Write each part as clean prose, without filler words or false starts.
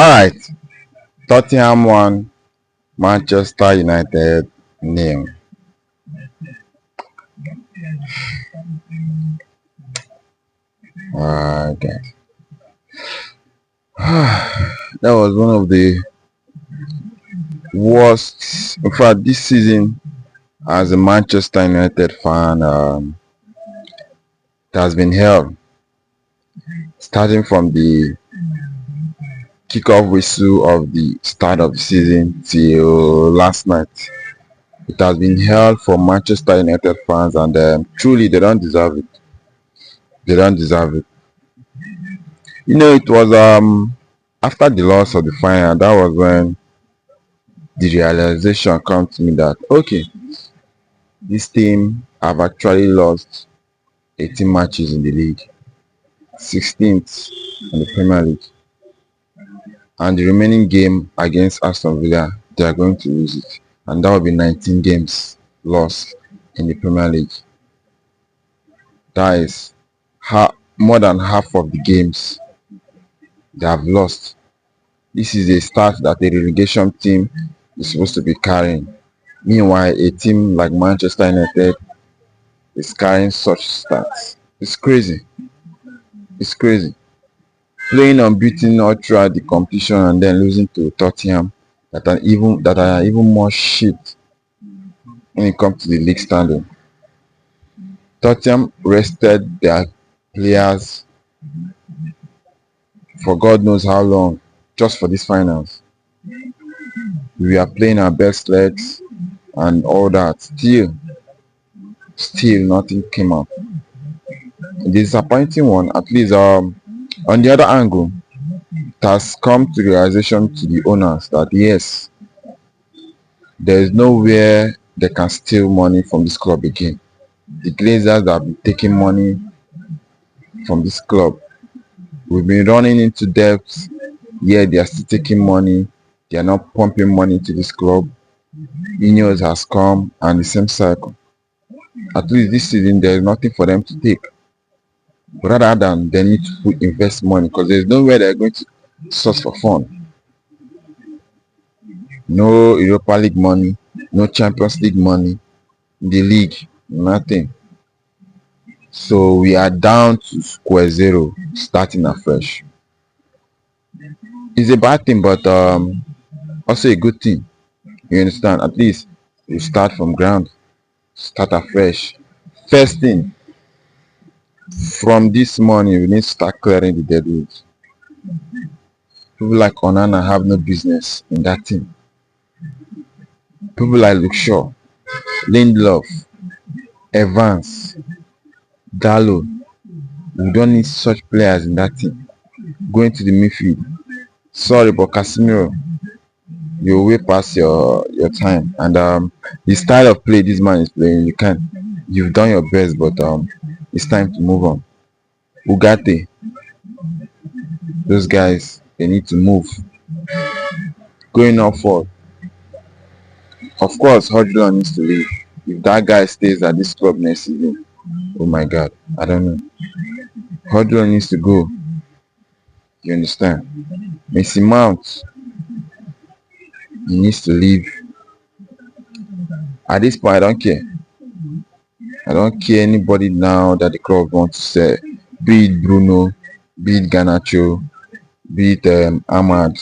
Alright, Tottenham won, Manchester United nil. Okay. That was one of the worst. In fact, this season, as a Manchester United fan, it has been hell. Starting from the kickoff whistle of the start of the season till last night, it has been hell for Manchester United fans, and truly, they don't deserve it. They don't deserve it. It was after the loss of the final. That was when the realization come to me that okay, this team have actually lost 18 matches in the league, 16th in the Premier League, and the remaining game against Aston Villa, they are going to lose it, and that will be 19 games lost in the Premier League. That is more than half of the games they have lost. This is a start that a relegation team is supposed to be carrying. Meanwhile, a team like Manchester United is carrying such stats. It's crazy. It's crazy. Playing unbeaten all throughout the competition and then losing to Tottenham that are even more shit when it comes to the league standing. Tottenham rested their players for God knows how long just for these finals. We are playing our best legs and all that. Still nothing came out. The disappointing one, at least on the other angle, it has come to realization to the owners that yes, there is nowhere they can steal money from this club again. The Glazers have been taking money from this club. We've been running into debts. Yeah, they are still taking money. They are not pumping money to this club. Ineos has come and the same cycle. At least this season there is nothing for them to take. Rather than they need to invest money because there's nowhere they're going to source for fun. No Europa League money, no Champions League money, in the league, nothing. So we are down to square zero, starting afresh. It's a bad thing, but also a good thing. You understand? At least we start from ground, start afresh. First thing, from this morning, we need to start clearing the deadwood. People like Onana have no business in that team. People like Luke Shaw, Lindelof, Evans, Dallo, we don't need such players in that team. Going to the midfield. Sorry, but Casemiro, you're way past your time. And the style of play this man is playing, you've done your best, but it's time to move on. Ugarte, those guys, they need to move. Going up forward. Of course, Hodgson needs to leave. If that guy stays at this club next season, oh my God, I don't know. Hodgson needs to go. You understand? Messi Mount, he needs to leave. At this point, I don't care. I don't care anybody now that the club wants to say, be it Bruno, be it Ganacho, be it Ahmad.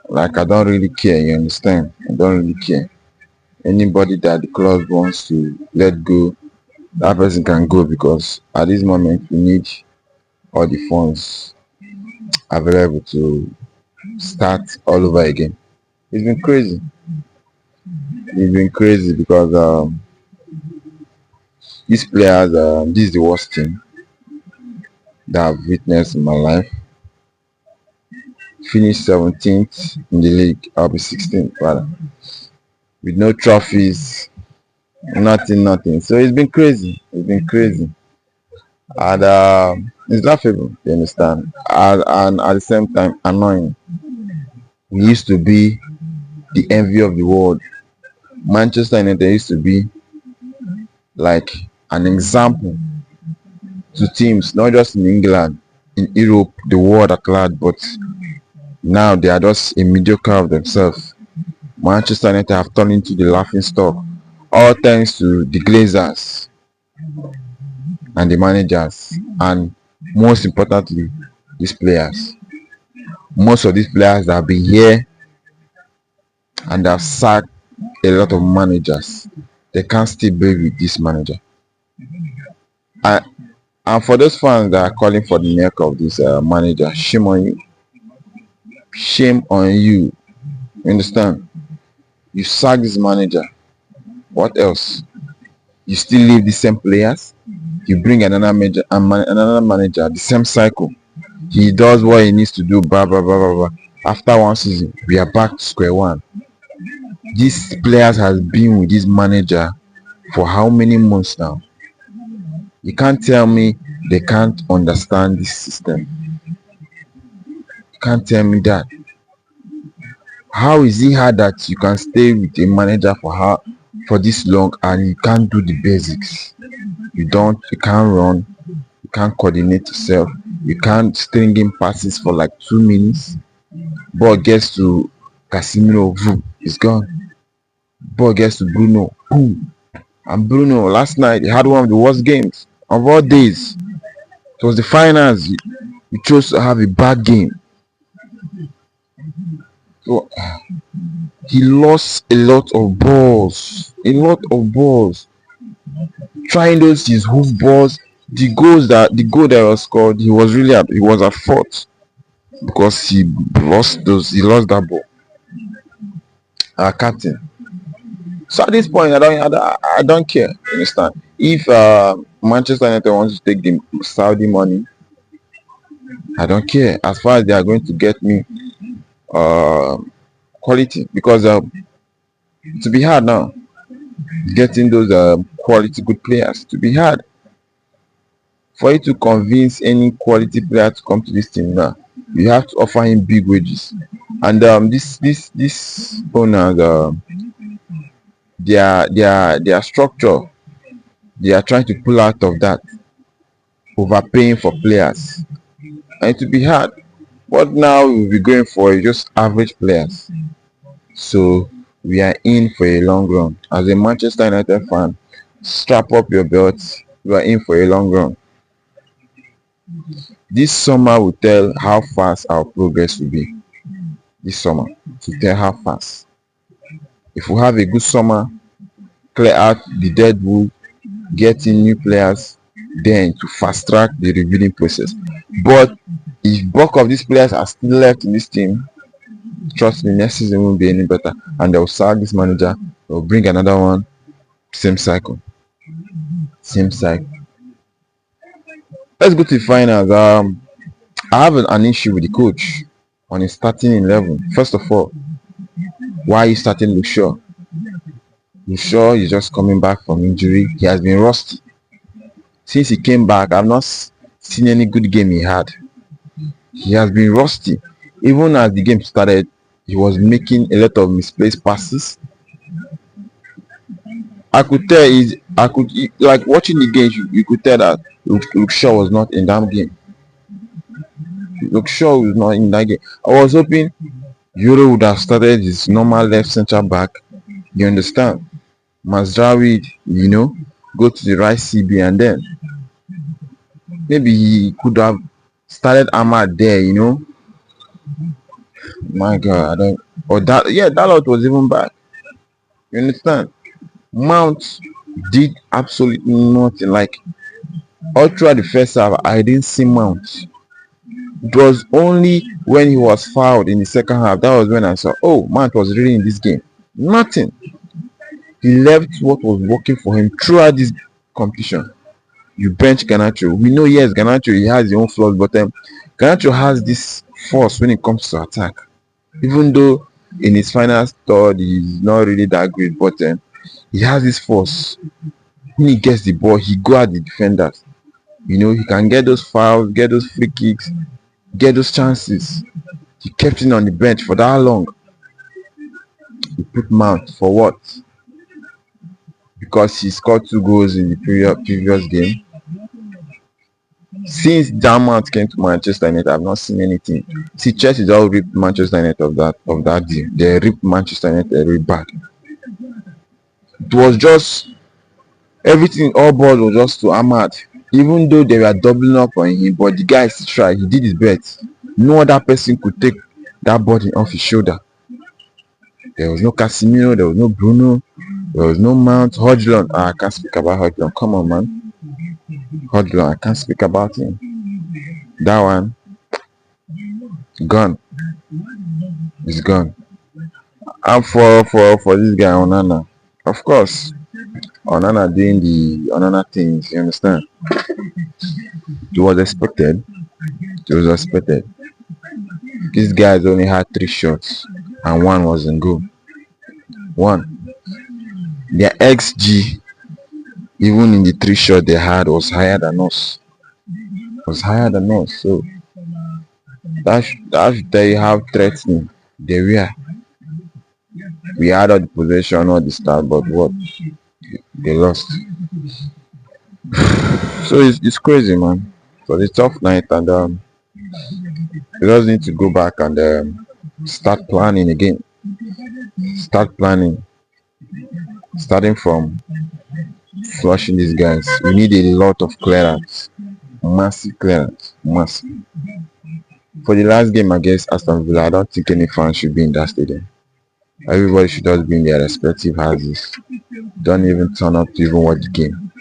Like, I don't really care, you understand? I don't really care. Anybody that the club wants to let go, that person can go because at this moment we need all the funds available to start all over again. It's been crazy. It's been crazy because these players, this is the worst thing that I've witnessed in my life. Finished 17th in the league. I'll be 16th, rather. With no trophies, nothing. So it's been crazy. It's been crazy. And it's laughable, you understand? And at the same time, annoying. We used to be the envy of the world. Manchester United used to be like an example to teams, not just in England, in Europe, the world at large, but Now they are just a mediocre of themselves. Manchester United have turned into the laughing stock, all thanks to the Glazers and the managers, and most importantly, these players. Most of these players that have been here and have sacked a lot of managers, they can't still be with this manager. And, and for those fans that are calling for the neck of this manager, shame on you. Shame on you. You understand? You sack this manager. What else? You still leave the same players. You bring another manager, the same cycle. He does what he needs to do. Blah blah blah blah blah. After one season, we are back to square one. These players has been with this manager for how many months now? You can't tell me they can't understand this system. You can't tell me that. How is it hard that you can stay with a manager for this long and you can't do the basics? You can't run, you can't coordinate yourself, you can't string in passes for like 2 minutes. Ball gets to Casemiro, boom, it's gone. Ball gets to Bruno, boom. And Bruno last night he had one of the worst games of all days. It was the finals. He chose to have a bad game. So he lost a lot of balls. A lot of balls. Trying those his hoof balls. The goal that was scored, he was at fault because he lost that ball. Our captain. So at this point, I don't care. You understand? If Manchester United wants to take the Saudi money, I don't care. As far as they are going to get me quality, because to be hard now, getting those quality good players to be hard. For you to convince any quality player to come to this team now, you have to offer him big wages. And this owners, their structure, they are trying to pull out of that, overpaying for players, and it will be hard. What now we'll be going for is just average players. So we are in for a long run. As a Manchester United fan, strap up your belts. We are in for a long run. This summer will tell how fast our progress will be. This summer to tell how fast. If we have a good summer, clear out the dead wood, get in new players, then to fast track the rebuilding process. But if bulk of these players are still left in this team, trust me, next season won't be any better. And they'll sack this manager, they'll bring another one, same cycle. Same cycle. Let's go to the finals. I have an issue with the coach on his starting 11. First of all, why are you starting Luke Shaw? Luke Shaw is just coming back from injury. He has been rusty. Since he came back, I've not seen any good game he had. He has been rusty. Even as the game started, he was making a lot of misplaced passes. I could tell like watching the game, you could tell that Luke Shaw was not in that game. Luke Shaw was not in that game. I was hoping Euro would have started his normal left centre back. You understand? Mazraoui, go to the right CB, and then maybe he could have started Ahmad there. My God, I don't. Or that, yeah, that lot was even bad. You understand? Mount did absolutely nothing. Like all throughout the first half, I didn't see Mount. It was only when he was fouled in the second half that was when I saw, oh, Mount was really in this game. Nothing. He left what was working for him throughout this competition. You bench Garnacho. We know, yes, Garnacho, he has his own flaws, but Garnacho has this force when it comes to attack. Even though in his final third he's not really that great, but he has this force. When he gets the ball, he go at the defenders. He can get those fouls, get those free kicks, get those chances. He kept him on the bench for that long. He put Mount for what? Because he scored 2 goals in the previous game. Since Dalmant came to Manchester United, I've not seen anything. See, Chelsea all ripped Manchester United of that deal. They ripped Manchester United really bad. It was just everything. All balls was just to Ahmad. Even though they were doubling up on him, but the guy still tried. He did his best. No other person could take that body off his shoulder. There was no Casemiro. There was no Bruno. There was no Mount. Hodgson. I can't speak about Hodgson. Come on, man. Hodgson. I can't speak about him. That one gone. It's gone. And for this guy Onana, of course, Onana doing the Onana things. You understand? It was expected. It was expected. These guys only had 3 shots, and one was in goal. One. Their XG, even in the 3 shot they had, was higher than us. Was higher than us. So that should tell you how threatening they were. We had all the possession, all the start, but what? They lost. So it's crazy, man. So it's a tough night, and we just need to go back and start planning again. Start planning. Starting from flushing these guys. We need a lot of clearance. Massive clearance. Massive. For the last game against Aston Villa, I don't think any fan should be in that stadium. Everybody should just be in their respective houses. Don't even turn up to even watch the game.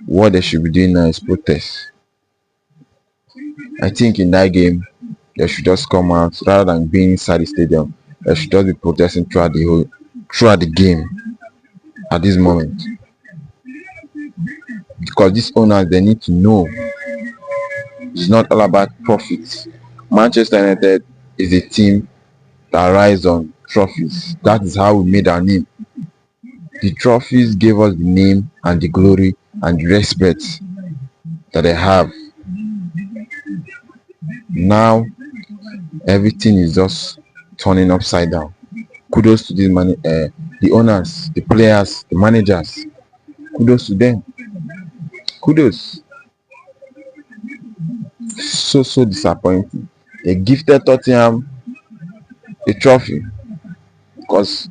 What they should be doing now is protest. I think in that game, they should just come out rather than being inside the stadium. They should just be protesting throughout the game at this moment. Because these owners, they need to know it's not all about profits. Manchester United is a team that rides on trophies. That is how we made our name. The trophies gave us the name and the glory and the respect that they have. Now everything is just turning upside down. Kudos to the owners, the players, the managers. Kudos to them. Kudos. So disappointing. They gifted Tottenham a trophy because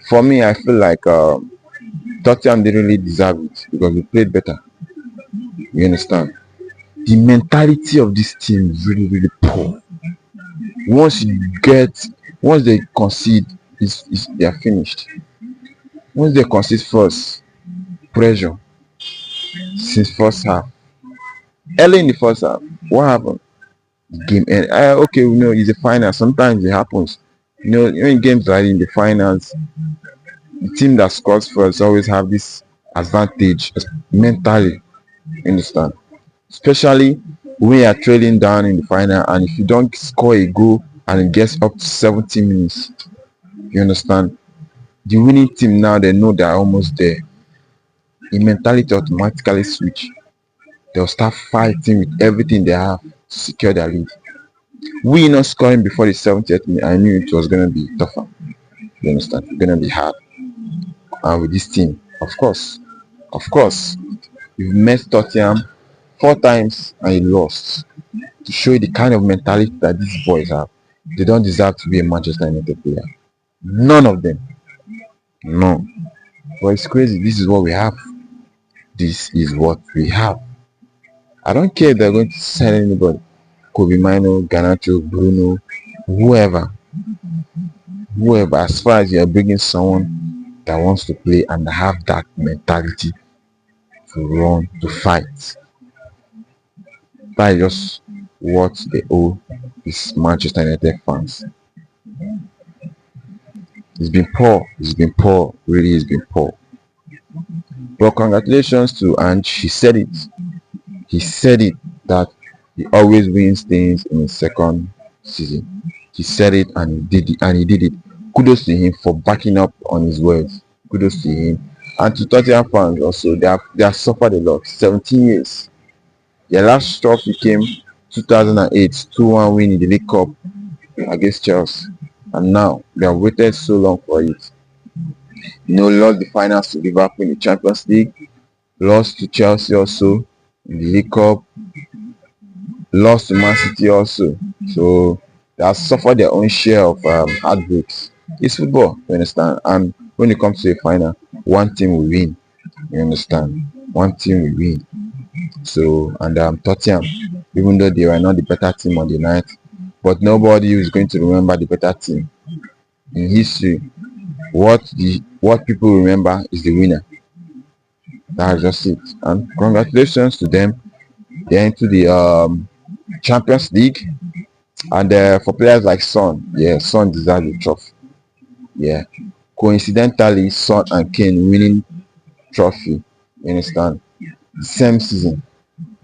for me, I feel like Tottenham didn't really deserve it because we played better. You understand? The mentality of this team is really, really poor. Once they concede, they are finished. Once they concede first, pressure since first half. Early in the first half, what happened? The game and okay, we know it's a final. Sometimes it happens. In games like in the finals, the team that scores first always have this advantage mentally. You understand? Especially when you are trailing down in the final, and if you don't score a goal and it gets up to 70 minutes, you understand? The winning team now, they know they're almost there. The mentality automatically switch. They'll start fighting with everything they have to secure their lead. We not scoring before the 70th minute, I knew it was going to be tougher. You understand? It's going to be hard. And with this team, of course, you've met Tottenham 4 times and you lost. To show you the kind of mentality that these boys have. They don't deserve to be a Manchester United player. None of them. No. But it's crazy. This is what we have. This is what we have. I don't care if they're going to sell anybody. Kobe Mino, Garnacho, Bruno, whoever. As far as you're bringing someone that wants to play and have that mentality to run, to fight. That is just what they owe these Manchester United fans. It's been poor. Really, it's been poor. But congratulations to Ange. He said it that he always wins things in his second season. He said it and he did it. Kudos to him for backing up on his words. Kudos to him. And to Tottenham fans also, they have suffered a lot. 17 years. Their last trophy came 2008, 2-1 win in the League Cup against Chelsea. And now they have waited so long for it. Lost the finals to Liverpool in the Champions League. Lost to Chelsea also. in the League Cup, lost to Man City also. So they have suffered their own share of heartbreaks. It's football, you understand? And when it comes to a final, one team will win. You understand? One team will win. So, and Tottenham, even though they were not the better team on the night, but nobody is going to remember the better team in history. What people remember is the winner. That's just it. And congratulations to them. They're into the Champions League. And for players like Son, yeah, Son deserves the trophy. Yeah. Coincidentally, Son and Kane winning trophy. You understand? Same season.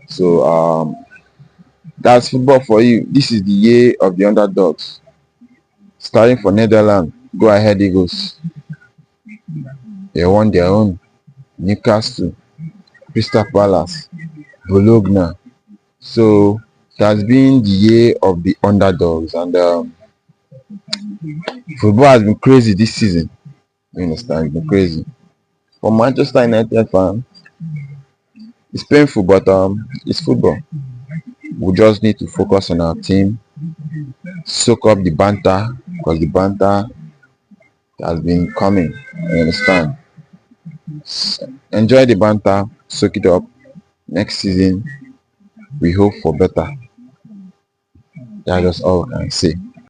So that's football for you. This is the year of the underdogs. Starting for Netherlands, go ahead Eagles. They won their own. Newcastle, Crystal Palace, Bologna. So it has been the year of the underdogs, and football has been crazy this season. You understand? It's been crazy. For Manchester United fan, it's painful, but it's football. We just need to focus on our team, soak up the banter, because the banter has been coming. You understand? Enjoy the banter, soak it up. Next season, we hope for better. That's just all I can say.